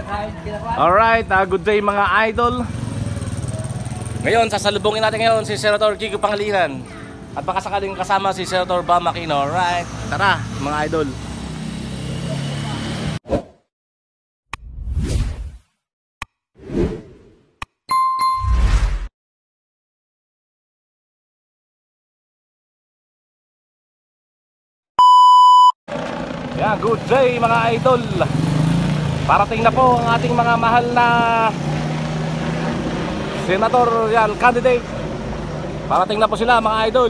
Alright, good day mga idol. Ngayon, sasalubungin natin ngayon si Senator Kiko Pangilinan. At baka sakaling kasama si Senator Bam Aquino. Alright, tara mga idol. Yan, good day mga idol. Parating na po ang ating mga mahal na senatorial candidate. Parating na po sila mga idol.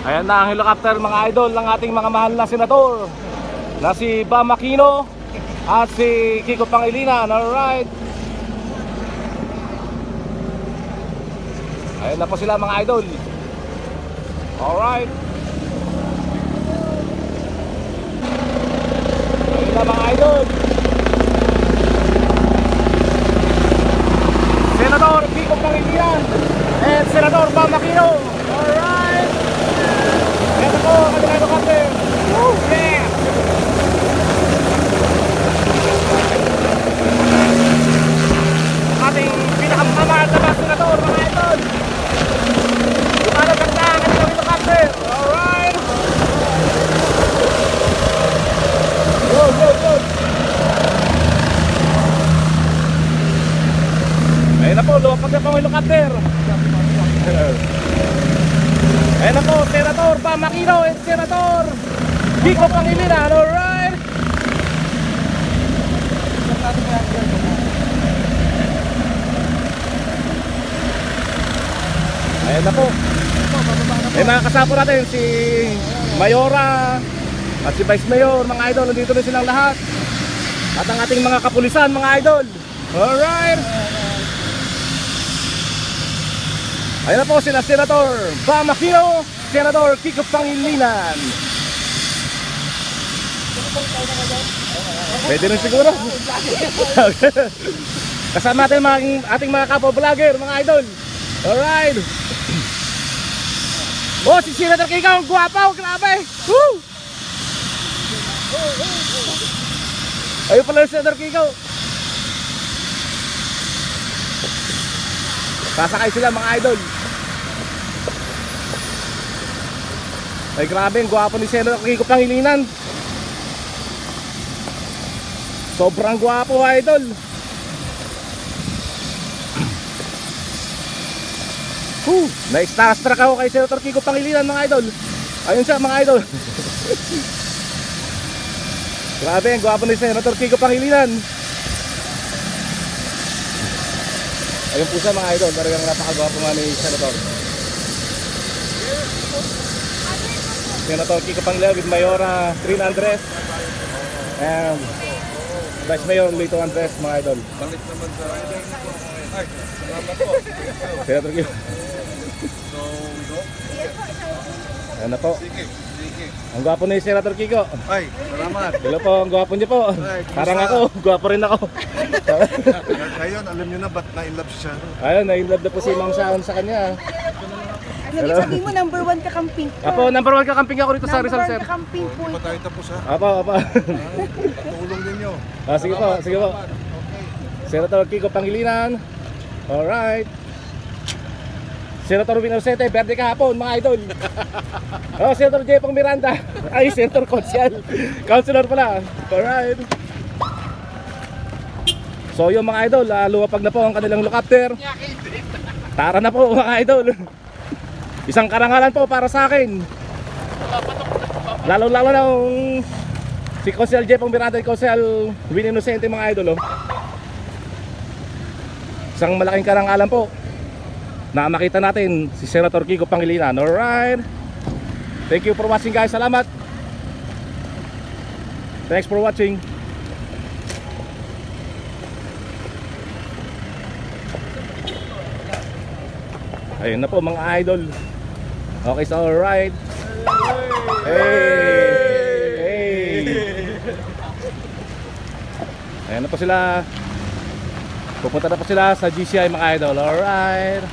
Ayan na ang helicopter mga idol ng ating mga mahal na senator na si Bam Aquino at si Kiko Pangilinan. Alright. Ayan na po sila mga idol. Alright. Ayan na mga idol. Senator Kiko Pangilinan and Senator Bam Aquino. Alright. Ayan na po kami na helicopter. Woo! Yeah! Ating pinakamamahal na mga senator mga idol. Lumalabas na ang kanilang helicopter. Alright. Go, go, go. Ayun na po, lumapag na po ang helicopter. Ayun na po, Senator Bam Aquino and Senator Kiko Pangilinan. Alright. Ayan na po. May mga kasama natin si Mayora at si Vice Mayor, mga idol. Nandito na silang lahat. At ang ating mga kapulisan, mga idol. Alright. Ayan na po sila Senator Bam Aquino, Senator Kiko Pangilinan. Pwede rin siguro. Kasama natin ating mga kapwa-vlogger, mga idol. Alright. Oh, si Senator Kiko, ang guwapo, grabe. Woo! Ayun pala si Senator Kiko. Sasakay sila mga idol. Ay grabe, ang guwapo ni Senator Kiko Pangilinan. Sobrang guwapo idol. Na-starstruck ako kay Senator Kiko Pangilinan mga idol. Ayun siya mga idol. Grabe, ang gwapo ni Senator Kiko Pangilinan. Ayun po siya mga idol. Talagang napakagwapo nga ni Senator. Senator Kiko Pangilinan with Mayora Trin Andres and Vice Mayor Lito Andres mga idol. Balik naman sa ay, salamat po. Senator Kiko. Ayan na po. Sige, sige. Ang gwapo ni Senator Kiko. Ay, salamat. Hello po, ang gwapo niyo po. Ay, parang ako, gwapo rin ako. Ngayon, alam niyo na ba't na-inlove siya? Ayun, na-inlove na po si Mang Saon sa kanya. Ibig sabihin mo number 1 kakamping ko. Apo, number 1 kakamping ako rito sa Rizal, sir. Number 1 kakamping po. Hindi pa tayo tapos ha? Apo, apo. Patulong ninyo. Sige po, sige po. Senator Kiko Pangilinan. Alright. Senator Winocete, Verde kahapon, mga idol. Oh, Senator J. Pang Miranda. Ay, Senator Consial. Councilor pala. Alright. So yung mga idol, lumapag na po ang kanilang helicopter. Tara na po mga idol. Isang karangalan po para sa akin. Lalo-lalo na si Consial J. Pang Miranda at Consial Winocete mga idol. Isang malaking karangalan po na makita natin si Senator Kiko Pangilinan. Alright. Thank you for watching guys. Salamat. Thanks for watching. Ayun na po mga idol. Okay, so alright. Hey! Ayan na po sila. Pupunta na po sila sa GCI mga idol. Alright.